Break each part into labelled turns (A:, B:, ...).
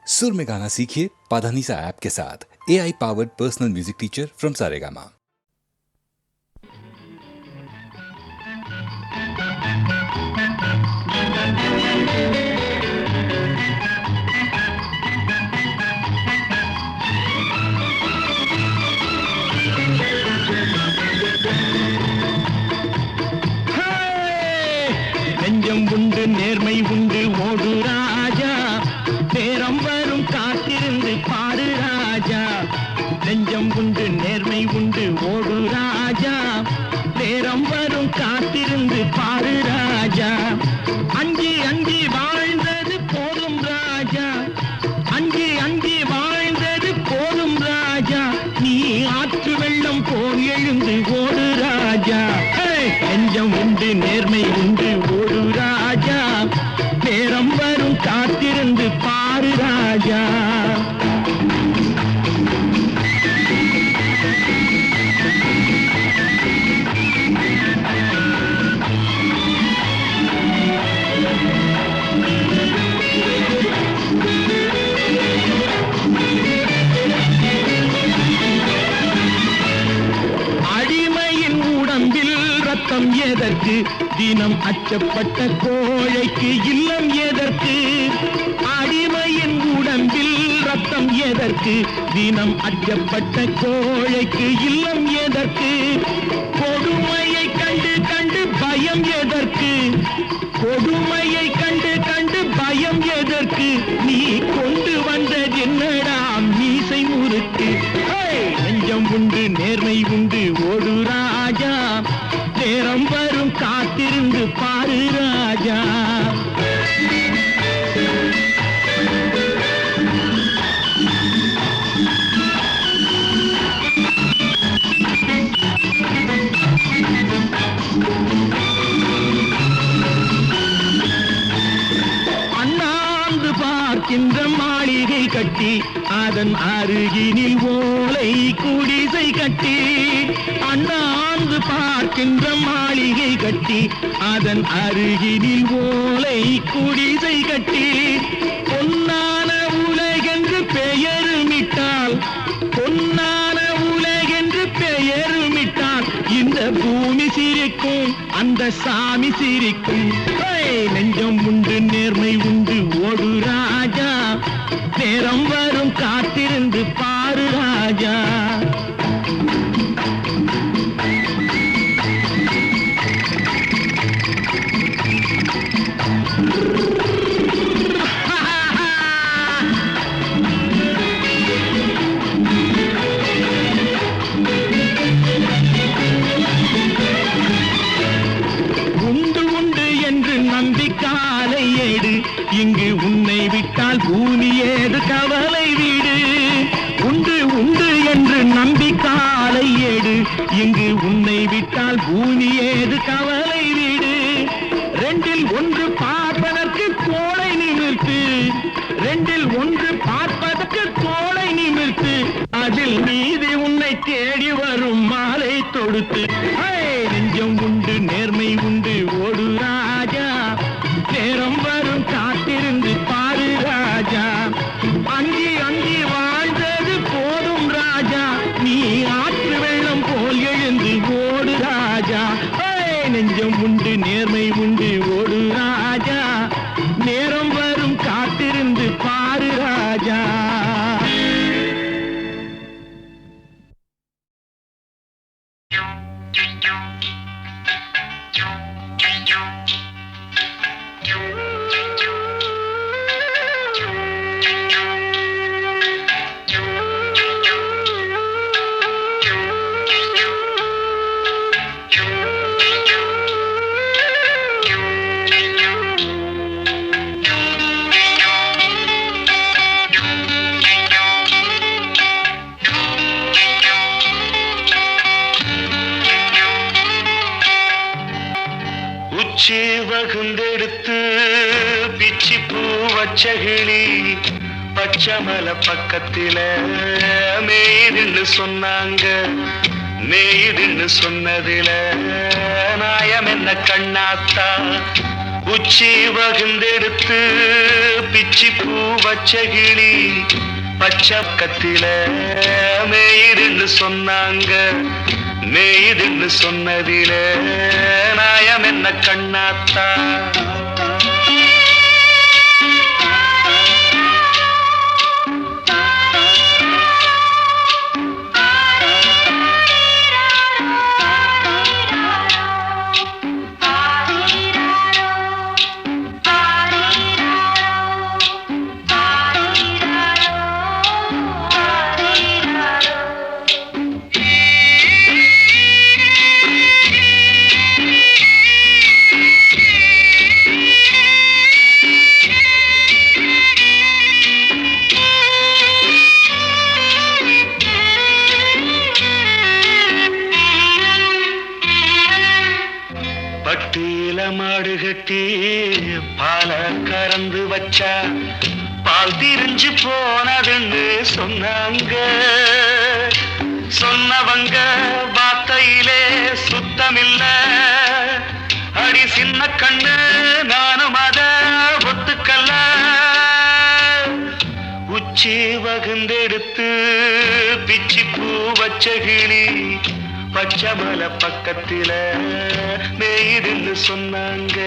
A: सुर में गाना सीखिए पाधानीसा ऐप के साथ। AI powered personal music teacher from Saregama.
B: நெஞ்சம் உண்டு நேர்மை உண்டு ஓடு ராஜா, நேரம் வரும் காத்திருந்து பாரு ராஜா. நெஞ்சம் உண்டு நேர்மை உண்டு ஓடு ராஜா, நேரம் வரும் காத்திருந்து பாரு ராஜா. அஞ்சி அஞ்சி வாழ்ந்தது போதும் ராஜா, அஞ்சி அஞ்சி வாழ்ந்தது போதும் ராஜா. நீ ஆற்று வெள்ளம் போல் எழுந்து ஓடு ராஜா. நெஞ்சம் உண்டு நேர்மை உண்டு ஓடு ராஜா, நேரம் வரும் காத்திருந்து பாரு ராஜா. அடிமையின் உடம்பில் ரத்தம் எதற்கு, தினம் அச்சப்பட்ட கோழைக்கு இல்லம் எதற்கு. அடிமையின் உடம்பில் ரத்தம் எதற்கு, தினம் அச்சப்பட்ட கோழைக்கு இல்லம் எதற்கு. கொடுமையை கண்டு கண்டு பயம் எதற்கு, கொடுமையை கண்டு கண்டு பயம் எதற்கு. நீ கொண்டு வந்தது என்னடா மீசை முறுக்கு. நெஞ்சம் உண்டு நேர்மை உண்டு ஓடு ராஜா, நேரம் வரும் காத்திருந்து பாரு ராஜா. அண்ணாந்து பார்க்கின்ற மாளிகை கட்டி, அதன் அருகினில் ஓலை குடிசை கட்டி. அண்ணாந்து பார்க்கின்ற மாளிகை கட்டி, அதன் அருகினில் ஓலை குடிசை கட்டி. பொன்னான உலகென்று பெயருமிட்டால், பொன்னான உலகென்று பெயருமிட்டால், இந்த பூமி சிரிக்கும் அந்த சாமி சிரிக்கும். நெஞ்சம் உண்டு நேர்மை உண்டு ஓடு ராஜா, நேரம் வரும் காத்திருந்து பாரு ராஜா. உண்டு உண்டு என்று நம்பி காலை ஏடு, இங்கு உன்னை விட்டால் பூமி ஏது கவலை வீடு. உண்டு உண்டு என்று நம்பி காலை ஏடு, இங்கு உன்னை விட்டால் பூமி ஏது கவலை வீடு. ரெண்டில் ஒன்று பார்ப்பதற்கு கோளை நிமிர்த்து, ரெண்டில் ஒன்று பார்ப்பதற்கு கோளை நிமிர்த்து. அதில் மீதி உன்னை தேடி வரும் மாலை தொடுத்து. நெஞ்சம் உண்டு நேர்மை உண்டு ஓடு ராஜா, நேரம் வரும் காத்திருந்து பாரு ராஜா. அஞ்சி அஞ்சி வாழ்ந்தது போதும் ராஜா, நீ ஆற்று வெள்ளம் போல் எழுந்து ஓடு ராஜா. நெஞ்சம் உண்டு நேர்மை உண்டு ஓடு ராஜா, நேரம் வரும் காத்திருந்து பாரு ராஜா. உச்சி வகுந்தெடுத்து பிச்சி பூ வச்சகிளி, பச்சமல பக்கத்தில மேயுதுன்னு சொன்னாங்க. மேயுதுன்னு சொன்னதில நாயம் என்ன கண்ணாத்தா, உச்சி வகுந்தெடுத்து பிச்சி பூ வச்ச கிளி பச்சக்கத்தில மேயுதுன்னு சொன்னாங்க. மேயுதுன்னு சொன்னதில நாயம் என்ன கண்ணாத்தா? பட்டியில மாடு கட்டி பால கறந்து வச்சா பால் திரிஞ்சு போனதுன்னு சொன்னாங்க. சொன்னவங்க வார்த்தையிலே சுத்தமில்ல. அடி சின்ன கண்ணு நானும் அத ஒத்துக்கல்ல. உச்சி வகுந்தெடுத்து பிச்சி பூ வச்ச கிளி பச்சமல பக்கத்தில மேயுதுன்னு சொன்னாங்க.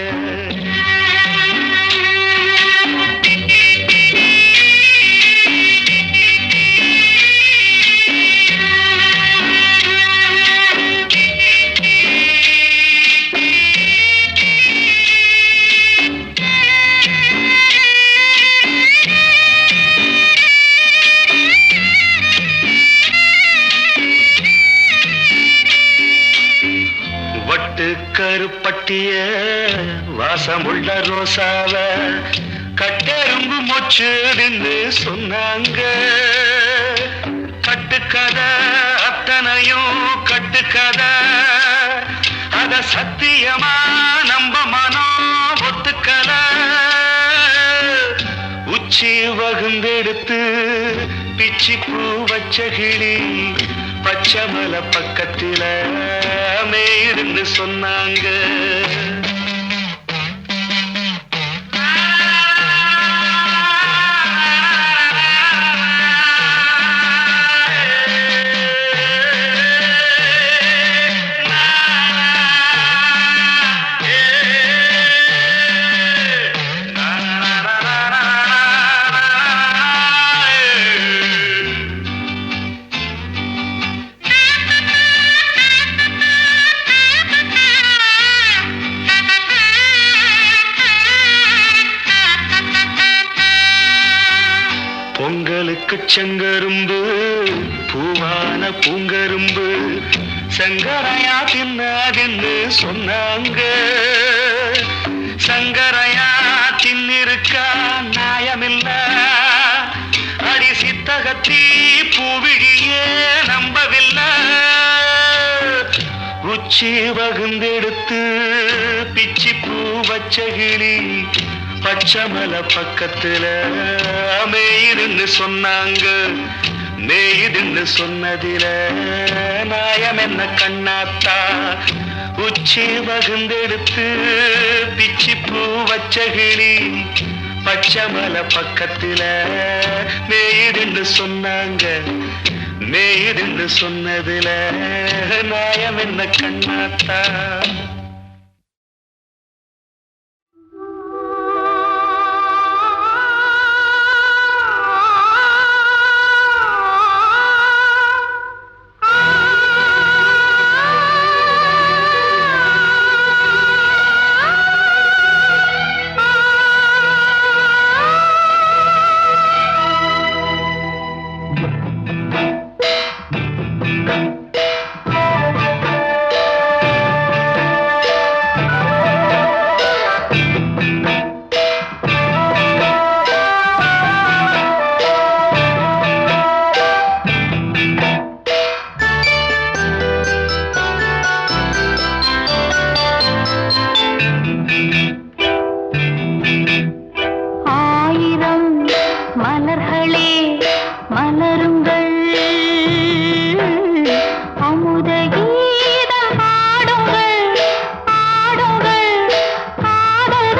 B: வட்டு கருப்பட்டிய வாசமுள்ள ரோசாவ கட்டெரும்பு மொச்சுதுன்னு சொன்னாங்க. கட்டுக்கதை அத்தனையும் கட்டுக்கதை. அத சத்தியமா நம்ப மனம் ஒத்துக்கல. உச்சி வகுந்தெடுத்து பிச்சி பூ வச்ச கிளி பச்சமல பக்கத்தில மேயுதுன்னு சொன்னாங்க. பொங்கலுக்கு செங்கரும்பு பூவான பூங்கரும்பு சங்கரையா தின்னாதுன்னு சொன்னாங்க. சங்கரையா தின்னிருக்கா நியாயமில்ல. அடி சித்தகத்தி பூவிழியே நம்பவில்லை. உச்சி வகுந்தெடுத்து பிச்சி பூ வச்ச கிளி பச்சமல பக்கத்துல மேயுதுன்னு சொன்னாங்க. மேயுதுன்னு சொன்னதில நாயம் என்ன கண்ணாத்தா? உச்சி வகுந்தெடுத்து பிச்சி பூ வச்ச கிளி பச்சமல பக்கத்துல மேயுதுன்னு சொன்னாங்க. மேயுதுன்னு சொன்னதில நாயம் என்ன கண்ணாத்தா?
C: அமுத கீதம் பாடுங்கள் பாடுங்கள் காதல்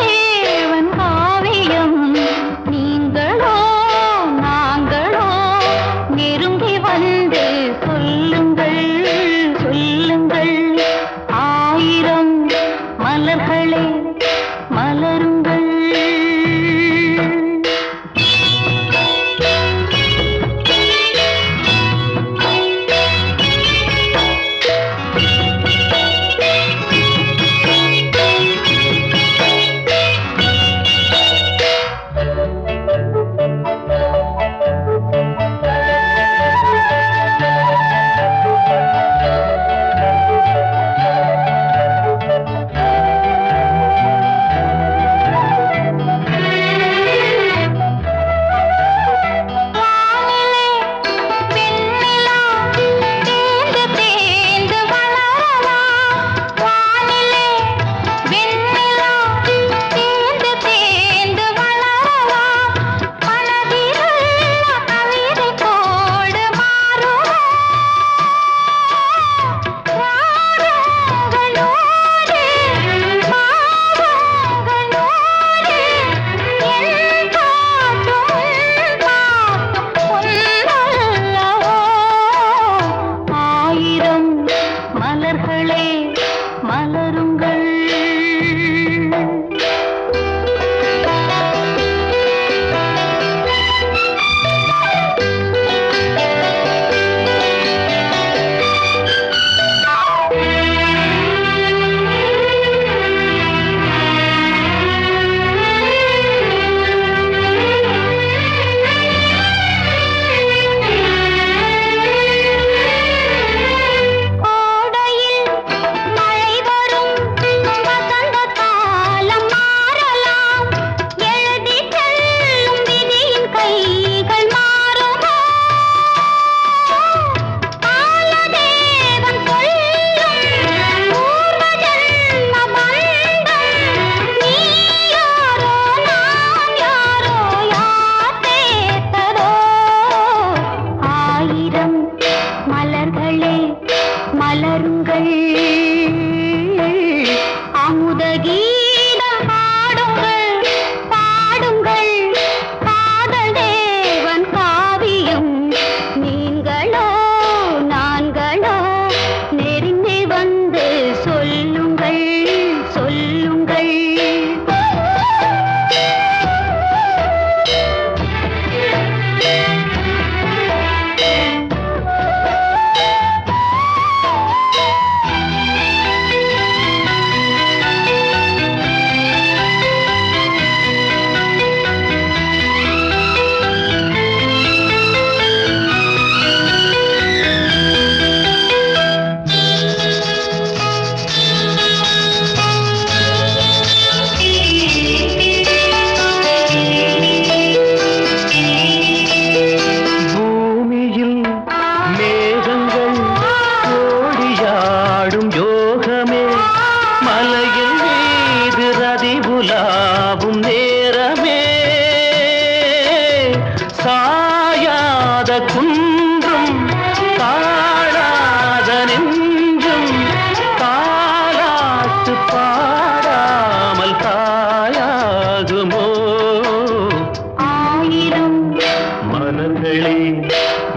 B: மலர்களே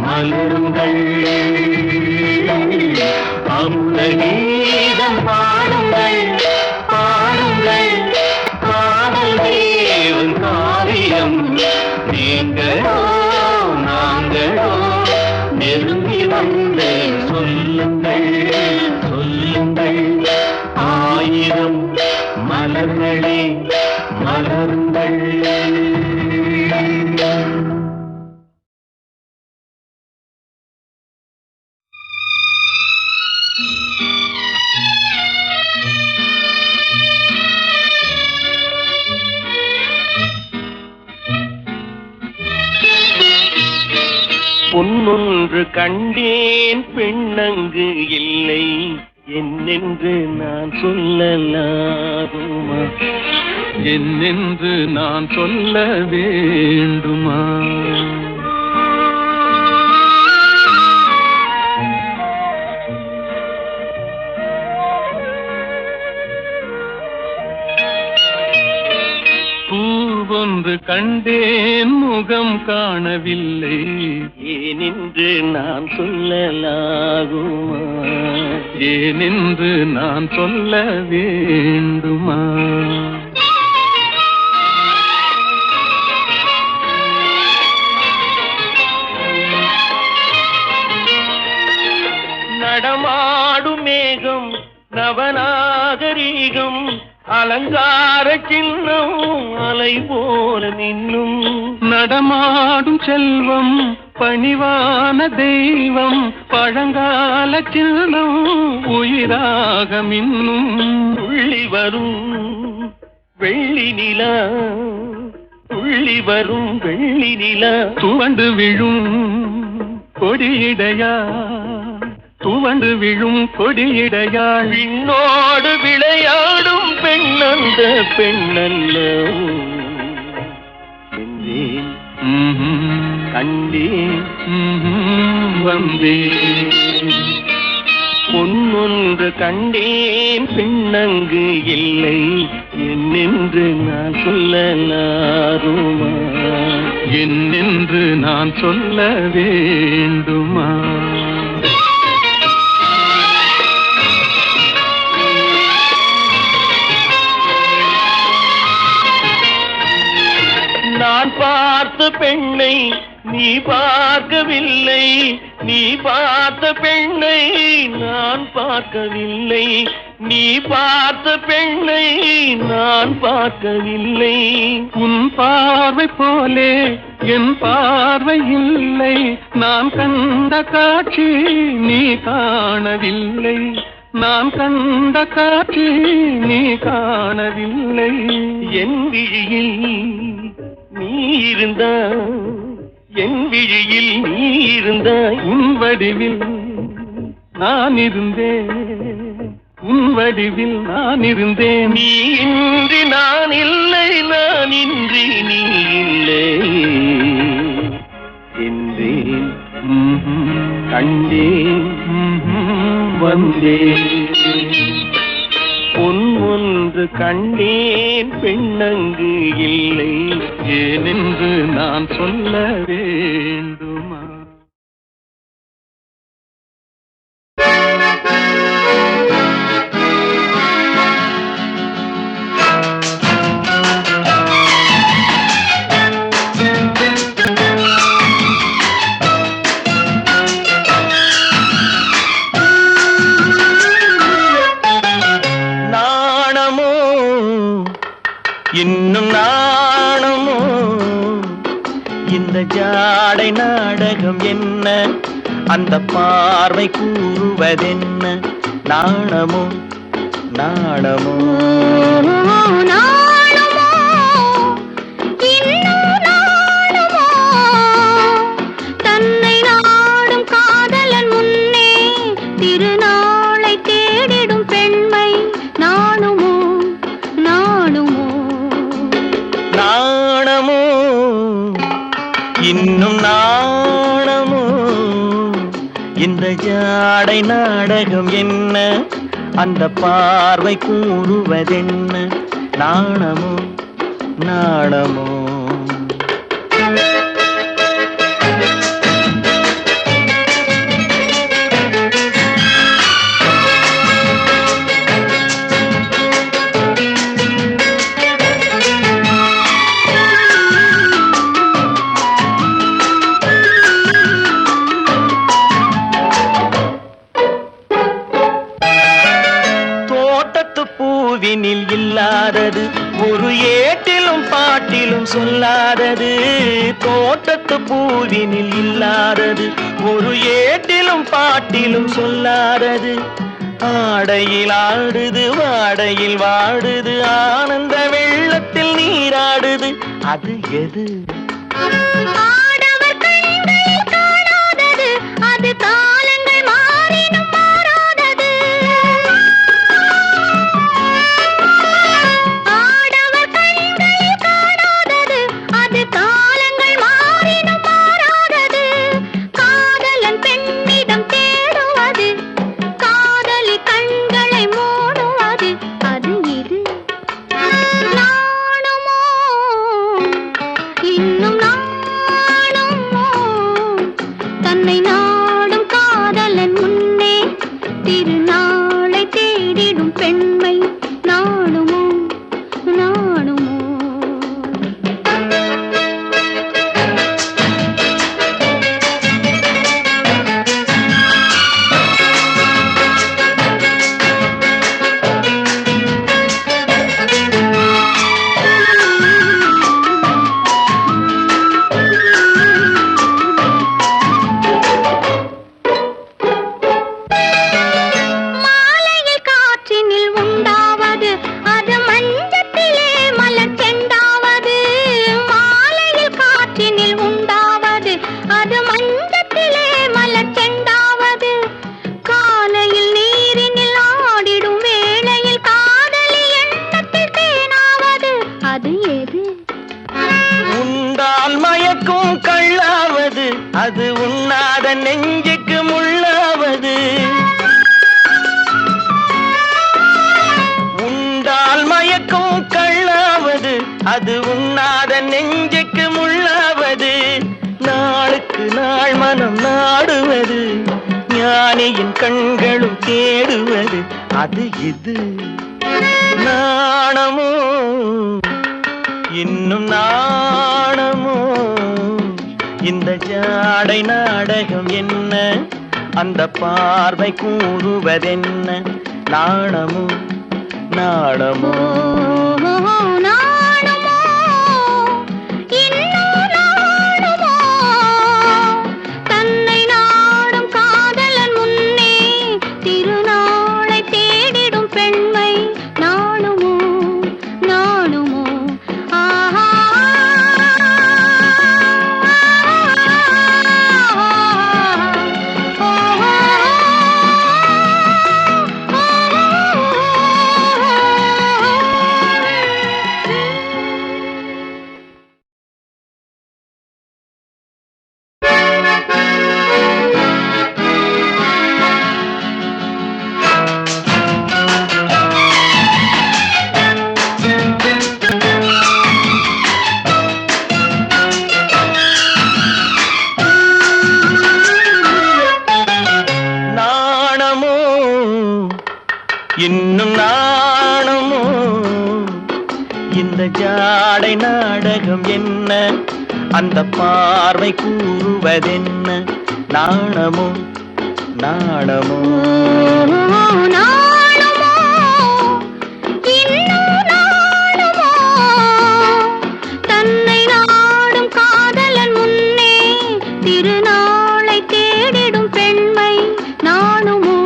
B: மலருங்கள், அமுத கீதம் பாடுங்கள் பாடுங்கள், காதல் தேவன் காவியம் நீங்களோ நாங்களோ நெருங்கி வந்து சொல்லுங்கள் சொல்லுங்கள், ஆயிரம் மலர்களே மலருங்கள். பொன்னொன்று கண்டேன் பெண்ணங்கு இல்லை என்னென்று நான் சொல்லலாகுமா,
C: என்னென்று நான் சொல்ல வேண்டுமா? பூவொன்று கண்டேன் முகம் காணவில்லை
B: ஏனென்று நான் சொல்லலாகுமா,
C: ஏனென்று நான் சொல்ல வேண்டுமா?
B: நடமாடும் மேகம் நவநாகரீகம் அலங்கார சின்னம் அலை போல நின்னும்,
C: நடமாடும் செல்வம் பணிவான தெய்வம் பழங்கால சின்னம் உயிராக மின்னும்,
B: துள்ளி வரும் வெள்ளி நிலா துள்ளி வரும் வெள்ளி நிலா
C: துவண்டு விழும் கொடியிடையா, துவண்டு விழும் கொடியிடையாள்,
B: விண்ணோடு விளையாடும் பெண்ணந்த பெண்ணல்ல என்றேன் கண்டேன்
C: வந்தேன்.
B: பொன்னொன்று கண்டேன் பெண்ணங்கு இல்லை என்னென்று நான் சொல்லலாகுமா,
C: என்னென்று நான் சொல்ல வேண்டுமா?
B: நான் பார்த்த பெண்ணை நீ பார்க்கவில்லை, நீ பார்த்த பெண்ணை நான் பார்க்கவில்லை, நீ பார்த்த பெண்ணை நான் பார்க்கவில்லை.
C: உன் பார்வை போலே என் பார்வை இல்லை, நான் கண்ட காட்சி நீ காணவில்லை, நான் கண்ட காட்சி நீ காணவில்லை.
B: என் விழியில் நீ இருந்தாய், என் விழியில் நீ இருந்தாய்,
C: உன் வடிவில் நான் இருந்தேன், உன் வடிவில் நான் இருந்தேன்.
B: நீ இன்றி நான் இல்லை, நான் இன்றி நீ இல்லை என்றேன் கண்டேன் வந்தேன். பொன் ஒன்று கண்டேன் பெண்ணங்கு இல்லை
C: ஏனென்று நான் சொல்ல வேண்டுமா?
B: இன்னும் நாணமோ இந்த ஜாடை நாடகம் என்ன, அந்த பார்வை கூறுவதென்ன, நாணமோ நாணமோ
D: தன்னை நாடும் காதலன் முன்னே திருநாளை தேடிடும் பெண்மை நாணுமோ நாணுமோ
B: நாணமோ இன்னும் நாணமோ இந்த ஜாடை நாடகம் என்ன, அந்த பார்வை கூறுவதென்ன, நாணமோ நாணமோ சொல்லாதது, ஒரு ஏட்டிலும் பாட்டிலும் சொல்லாதது, தோட்டத்து பூவினில் இல்லாதது, ஒரு ஏட்டிலும் பாட்டிலும் சொல்லாதது. ஆடையில் ஆடுது, வாடையில் வாடுது, ஆனந்த வெள்ளத்தில் நீராடுது, அது எது?
D: ஆடவர் கண்களில் காணாதது, அது காலங்கள் மாறினும் மாறாதது. ஆடவர் கண்களில் காணாதது, அது காலங்கள் மாறினும் மாறாதது. காதலன் பெண்ணிடம் தேடுவது, காதலி கண்களை மூடுவது, அது இது. நாணுமோ இன்னும் நாணுமோ தன்னை நாடும் காதலன் முன்னே திருநாளை தேடிடும் பெண்மை நாணுமோ நாணுமோ. மாலையில் காற்றினில் உண்டாவது, அது மஞ்சத்திலே மலர் செண்டாவது. மாலையில் காற்றினில் உண்டாவது, அது மஞ்சத்திலே மலர் செண்டாவது. காலையில் நீரினில் ஆடிடும் வேளையில் காதலி எண்ணத்தில் தேனாவது, அது எது?
B: உண்டால் மயக்கும் கள்ளாவது, அது உண்ணாத நெஞ்சுக்கு முள்ளாவது. உண்டால் மயக்கும் கள்ளாவது, அது உண்ணாத நெஞ்சுக்கு முள்ளாவது. நாளுக்கு நாள் மனம் நாடுவது, ஞானியின் கண்களும் தேடுவது, அது இது. நாணமோ இன்னும் நாணமோ, இந்த ஜாடை நாடகம் என்ன, அந்த பார்வை கூறுவதென்ன? நாணமோ நாணமோ
D: நாணுமோ இன்னும் நாணுமோ தன்னை நாடும் காதலன் முன்னே திருநாளை தேடிடும் பெண்மை நாணுமோ நாணுமோ. ஆஹா
B: நாணமோ இன்னும் நாணமோ, இந்த ஜாடை நாடகம் என்ன, அந்த பார்வை கூறுவதென்ன? நாணமோ நாணமோ
D: நாணுமோ இன்னும் நாணுமோ தன்னை நாடும் காதலன் முன்னே திருநாளை தேடிடும் பெண்மை நாணுமோ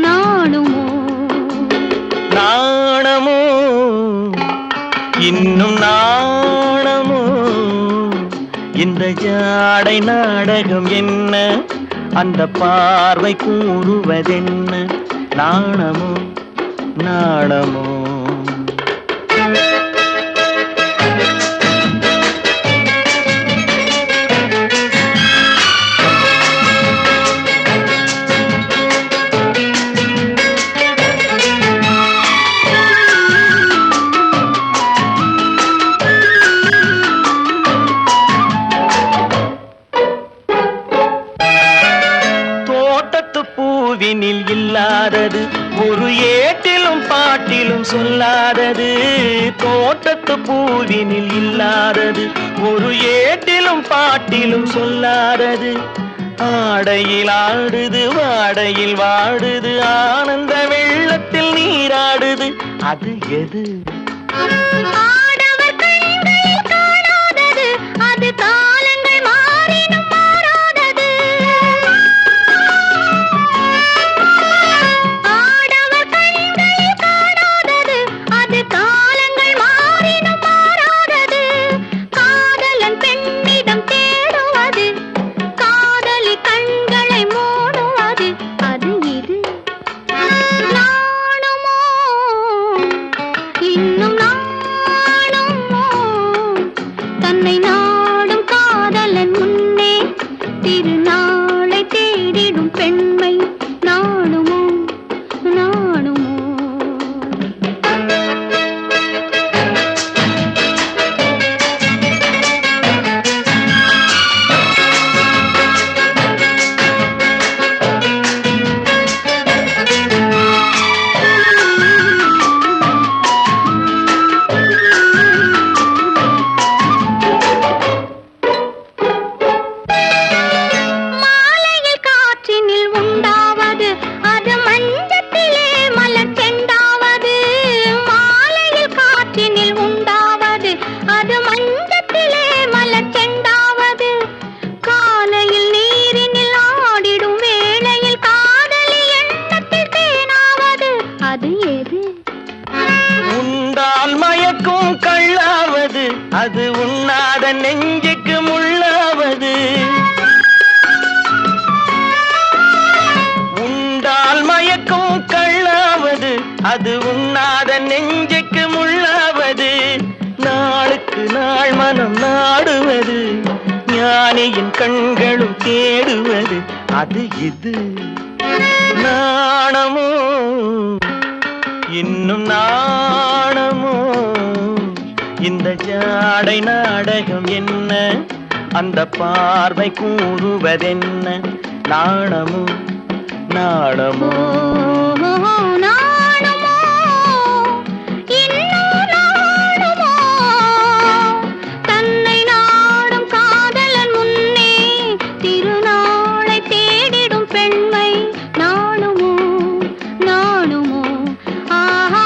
D: நாணுமோ.
B: நாணமோ இன்னும் நாணமோ, இந்த ஜாடை நாடகம் என்ன, அந்த பார்வை கூறுவதென்ன? நாணமோ நாணமோ. தோட்டத்து பூவினில் இல்லாதது, ஒரு ஏட்டிலும் பாட்டிலும் சொல்லாதது, தோட்டத்து பூவினில் இல்லாதது, ஒரு ஏட்டிலும் பாட்டிலும் சொல்லாதது. ஆடையில் ஆடுது, வாடையில் வாடுது, ஆனந்த வெள்ளத்தில் நீராடுது, அது எது?
D: திருநாளை தேடிடும் பெண்மை நாணுமோ நாணுமோ. மாலையில் காற்றினில் உண்டாவது அது மஞ்சத்திலே மலர் செண்டாவது. மாலையில் காற்றினில் உண்டாவது அது மஞ்சத்திலே மலர் செண்டாவது. காலையில் நீரினில் ஆடிடும் வேளையில் காதலி எண்ணத்தில் தேனாவது அது எது?
B: உண்டால் மயக்கும் கள்ளாவது அது உண்ணாத நெஞ்சுக்கு முள்ளாவது. உண்டால் மயக்கும் கள்ளாவது அது உண்ணாத நெஞ்சுக்கு முள்ளாவது. நாளுக்கு நாள் மனம் நாடுவது ஞானியின் கண்களும் தேடுவது அது இது? நாணமோ இன்னும் நாணமோ இந்த ஜாடை நாடகம் என்ன? அந்த பார்வை கூறுவதென்ன? நாணமோ நாணமோ
D: நாணுமோ இன்னும் நாணுமோ. தன்னை நாடும் காதலன் முன்னே திருநாளை தேடிடும் பெண்மை நாணுமோ நாணுமோ. ஆஹா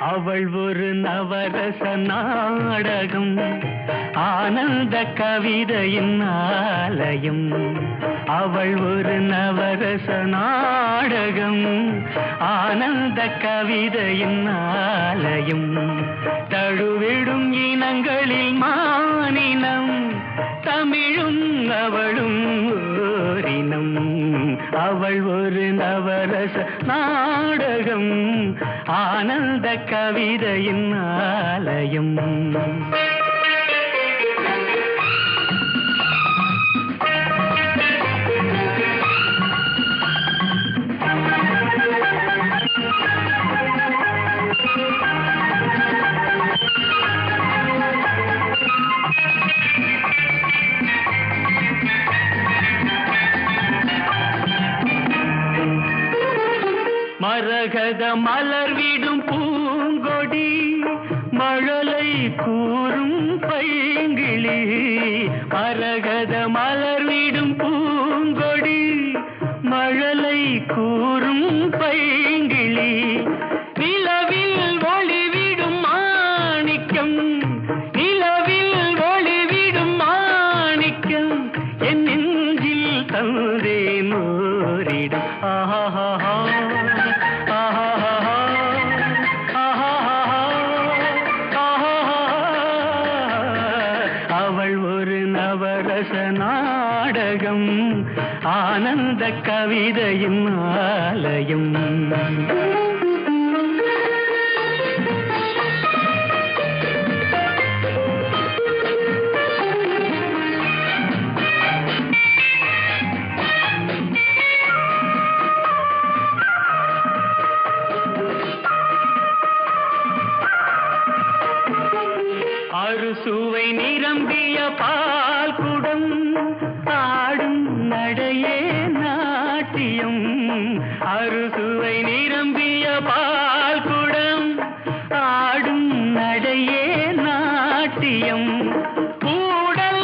C: அவள் ஒரு நவரச நாடகம், ஆனந்த கவிதையின் ஆலயம். அவள் ஒரு நவரச நாடகம், ஆனந்த கவிதையின் ஆலயம். தழுவிடும் இனங்களில் மானினம், தமிழும் அவளும் ஓரினம். அவள் ஒரு நவரச நாடகம், ஆனந்த கவிதையின் ஆலயம். மரகத மலர் விடும் பூங்கொடி, மழலை கூறும் பைங்கிளி. மரகத மலர் விடும் பூங்கொடி, மழலை கூறும் பைங்கிளி. நிலவில் ஒளிவிடும் மாணிக்கம், நிலவில் ஒளிவிடும் மாணிக்கம். என் நெஞ்சில் தந்தே நோரிடும். ஆஹா நாடகம், ஆனந்த கவிதையின் ஆலயம். அறுசுவை நிரம்பிய பால் குடம், ஆடும் நடையே நாட்டியம். அறுசுவை நிரம்பிய பால் குடம், ஆடும் நடையே நாட்டியம். கூடல்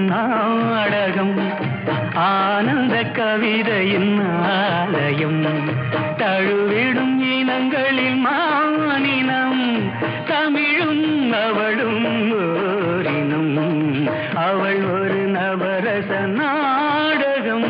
C: நாடகம் ஆனந்த கவிதையின் ஆலயம் தழுவிடும் இனங்களில் மானினம் தமிழும் அவளும் ஓரினம் அவள் ஒரு நவரச நாடகம்.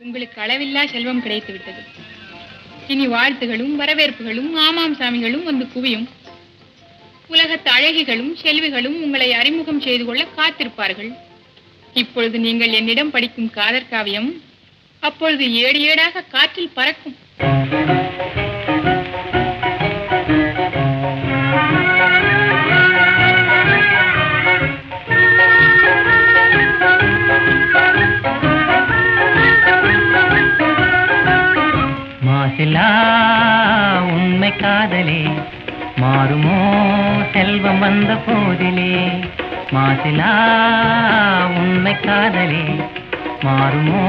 E: உங்களுக்கு அளவில்லா செல்வம் கிடைத்து விட்டது. இனி வாழ்த்துகளும் வரவேற்புகளும் ஆமாம் சாமிகளும் வந்து குவியும். உலகத்து அழகிகளும் செல்விகளும் உங்களை அறிமுகம் செய்து கொள்ள காத்திருப்பார்கள். இப்பொழுது நீங்கள் என்னிடம் படிக்கும் காதற் காவியம் அப்பொழுது ஏடு ஏடாக காற்றில் பறக்கும்.
C: மாசிலா உண்மை காதலே மாறுமோ செல்வம் வந்த போதிலே. மாசிலா உண்மை காதலே மாறுமோ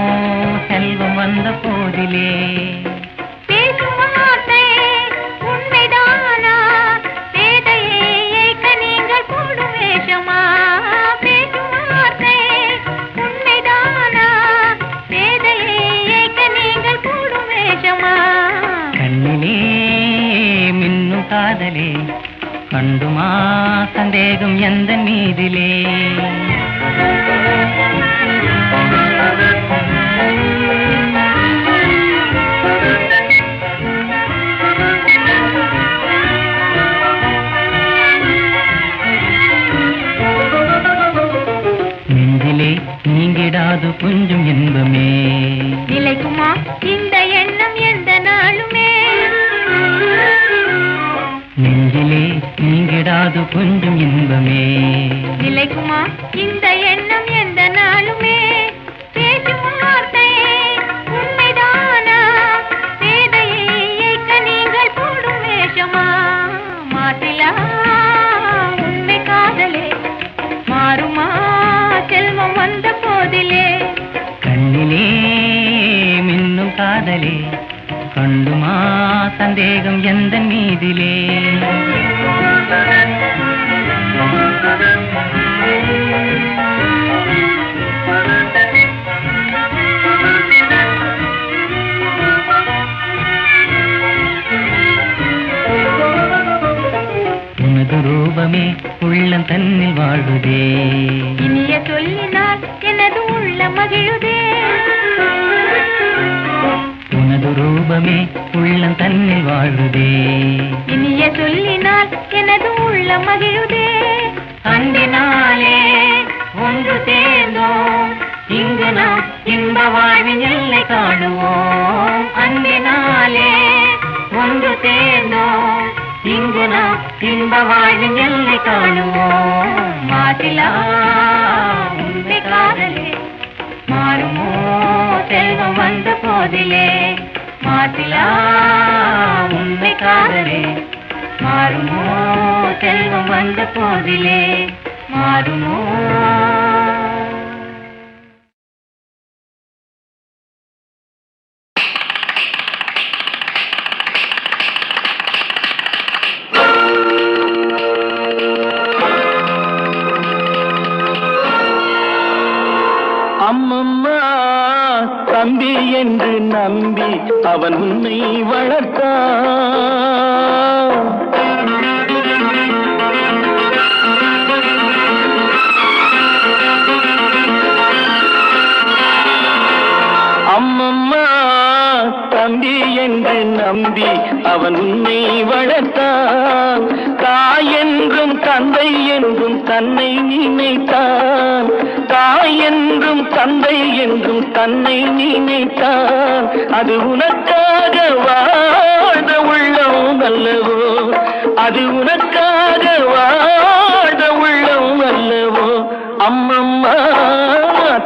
C: செல்வம் வந்த போதிலே.
D: பேசும் வார்த்தை உண்மைதானா? பேதையை ஏய்க்க நீங்கள் போடும் வேஷமா? பேசும் வார்த்தை உண்மைதானா? பேதையை ஏய்க்க நீங்கள் போடும் வேஷமா?
C: கண்ணிலே மின்னும் காதலே கண்டுமா சந்தேகம் எந்த மீதிலே. நெஞ்சிலே நீங்கிடாது கொஞ்சம் இன்பமே.
D: நிலைக்குமா இந்த எண்ணம் எந்த நாளுமே?
C: நெஞ்சிலே நீங்கிடாது கொஞ்சம் இன்பமே.
D: நிலைக்குமா இந்த எண்ணம் எந்த நாளுமே? பேசும் வார்த்தை உண்மைதானா? பேதையை ஏய்க்க நீங்கள் போடும் வேஷமா? மாசிலா உண்மை காதலே மாறுமா செல்வம் வந்த போதிலே.
C: கண்ணிலே மின்னும் காதலே கண்டுமா சந்தேகம் எந்த மீதிலே. உனது ரூபமே உள்ளம் தன்னில் வாழுதே.
D: இனிய சொல்லினால் எனது உள்ள மகிழுதே.
C: உனது ரூபமே உள்ளம் தன்னில் வாழுதே.
D: இனிய சொல்லினால் எனது உள்ள மகிழுதே.
C: அன்பினாலே ஒன்று சேர்ந்தோம் இங்கு நாம் இன்ப வாழ்வின் எல்லை காணுவோம். அன்பினாலே ஒன்று சேர்ந்தோம் இங்கு நாம் இன்ப வாழ்வின் எல்லை காணுவோம். மாசிலா உண்மை காதலே மாறுமோ செல்வம் வந்த போதிலே. மாசிலா உண்மை காதலே மாறுமோ செல்வம் வந்த போதிலே. மாறுமோ.
B: அம்மம்மா தம்பி என்று நம்பி அவன் உன்னை வளர்த்தான். அம்மம்மா தம்பி என்று நம்பி அவன் உன்னை வளர்த்தான். தாய் என்றும் தந்தை என்றும் தன்னை நினைத்தான். தாய் என்றும் தந்தை என்றும் தன்னை நினைத்தான். அது உனக்காக வாழ்ந்த உள்ளம் அல்லவோ? அது உனக்காக வாழ்ந்த உள்ளம் அல்லவோ? அம்மம்மா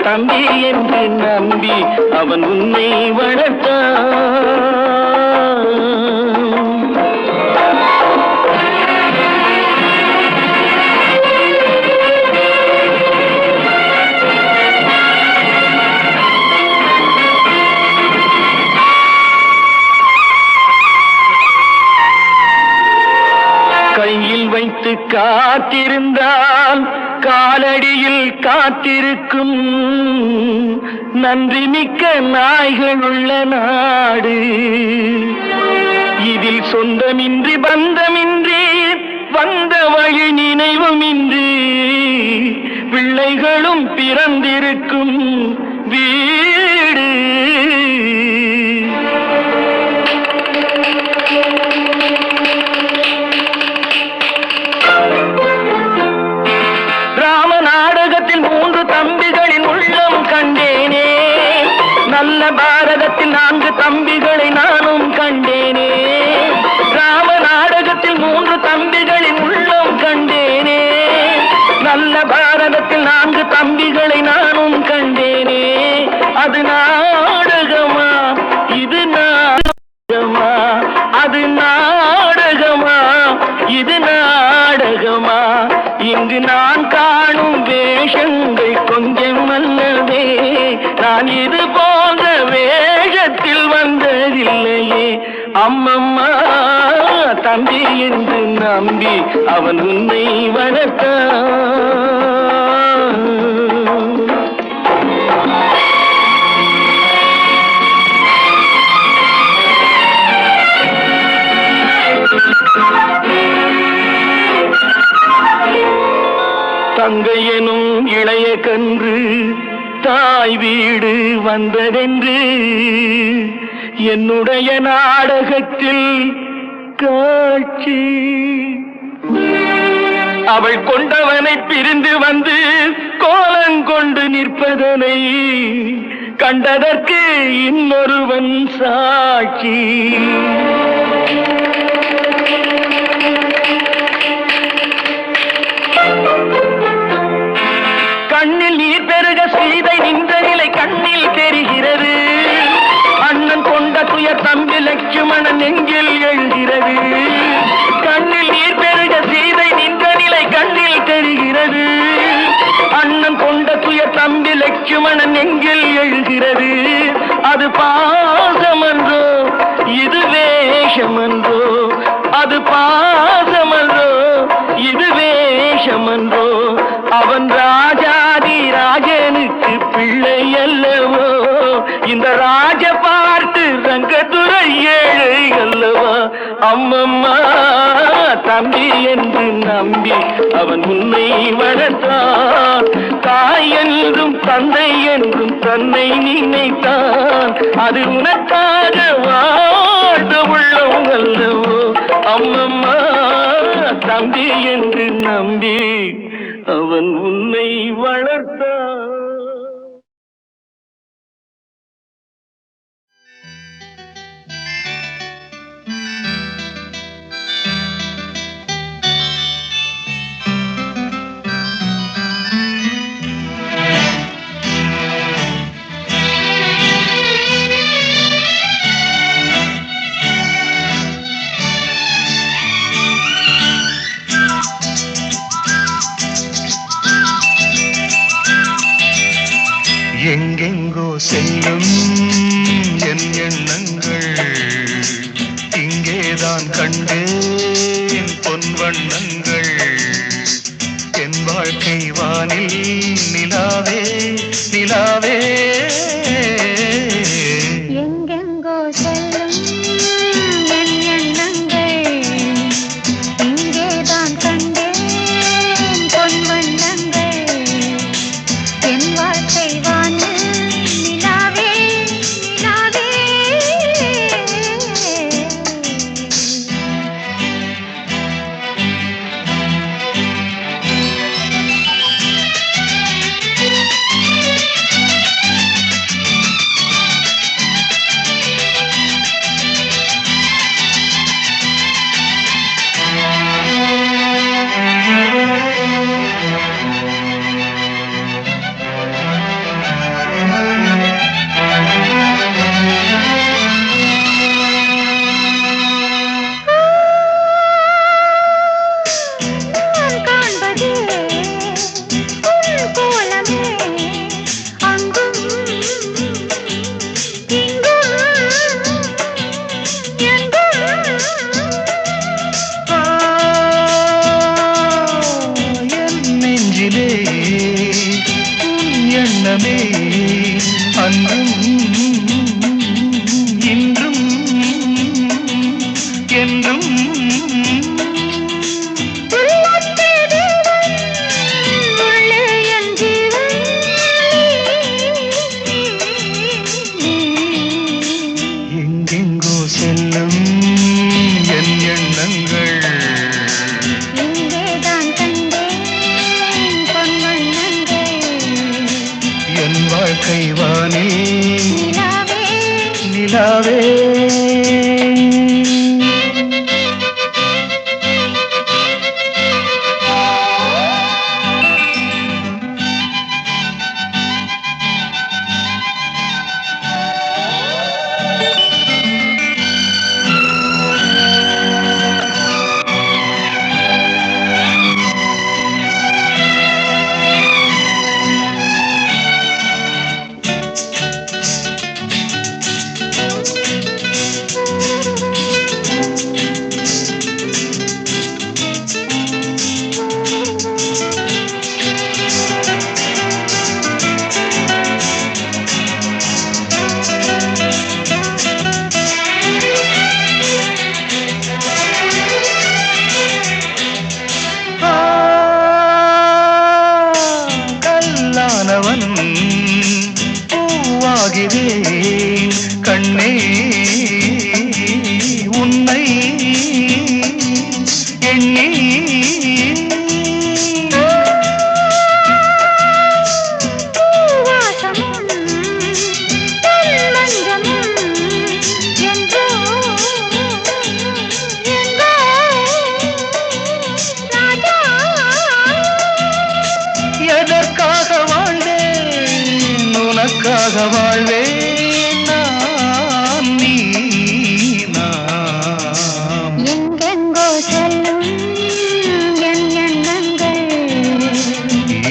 B: தம்பி என்று நம்பி அவன் உன்னை வளர்த்தான். கையில் வைத்து காத்திருந்தால் காலடியில் காத்திருக்கும் நன்றி மிக்க நாய்கள் உள்ள நாடு. இதில் சொந்தமின்றி பந்தமின்றி வந்த வழி நினைவுமின்றி பிள்ளைகளும் பிறந்திருக்கும் வீடு. நல்ல பாரதத்தில் 4 தம்பிகளை நானும் கண்டேனே. ராம நாடகத்தில் 3 தம்பிகளின் உள்ளம் கண்டேனே. நல்ல பாரதத்தில் 4 தம்பிகளை நானும் கண்டேனே. அது நாடகமா, இது நாடகமா, அது நாடகமா, இது நாடகமா. இங்கு நான் காணும் வேஷங்கள் கொஞ்சம் அல்லவே. நான் இது போன்ற வேஷத்தில் வந்ததில்லையே. அம்மம்மா தம்பி என்று நம்பி அவன் உன்னை வளர்த்தான். தங்கையனும் இளைய கன்று தாய் வீடு வந்ததென்று என்னுடைய நாடகத்தில் காட்சி. அவள் கொண்டவனை பிரிந்து வந்து கோலங்கொண்டு நிற்பதனை கண்டதற்கு இன்னொருவன் சாட்சி. கண்ணில் நீர் பெருக சீதை நின்ற நிலை கண்ணில் தெரிகிறது. அண்ணன் கொண்ட துயர் தம்பி லட்சுமணன் நெஞ்சில் எழுகிறது. கண்ணில் நீர் பெருக சீதை நின்ற நிலை கண்ணில் தெரிகிறது. அண்ணன் கொண்ட துயர் தம்பி லட்சுமணன் நெஞ்சில் எழுகிறது. அது பாசமன்றோ இது வேஷமன்றோ, அது பாசமன்றோ இது வேஷமன்றோ. அவன் ராஜாதி ராஜனுக்கு பிள்ளை அல்லவோ. இந்த ராஜ பார்த்து ரங்கத்துறை ஏழை அல்லவா. அம்மம்மா தம்பி என்று நம்பி அவன் உன்னை வளர்த்தான். தாய் என்றும் தந்தை என்றும் தன்னை நினைத்தான். அது உனக்காக வாழ்ந்த உள்ளம் அல்லவோ. அம்மம்மா தம்பி என்று நம்பி அவன் உன்னை வளர்த்தான். எங்கெங்கோ செல்லும் என் எண்ணங்கள் இங்கேதான் கண்டேன் பொன் வண்ணங்கள். என் வாழ்க்கை வானில் நிலாவே நிலாவே.
D: எங்கெங்கோ செல்லும் என் எண்ணங்கள் இங்கேதான் கண்டேன் பொன் வண்ணங்கள். என் வாழ்க்கை வானில் நிலாவே நிலாவே.
B: நிலாவே கல்லானவன் பூவாகிறேன் கண்ணே உன்னை எண்ணி எதற்காக வாழ்ந்தேன் உனக்காக வாழ்வேன் நான் நீ நாம்
D: எங்கெங்கோ செல்லும் என் எண்ணங்கள்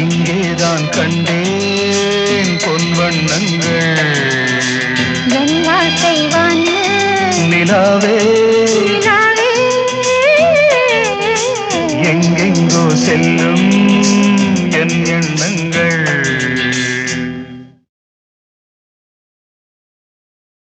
B: இங்கேதான் கண்டேன் பொன்வண்ணங்கள்
D: என் வாழ்க்கை வான்னு
B: நிலாவே
D: நிலாவே.
B: எங்கெங்கோ செல்லும் என் எண்ணங்கள்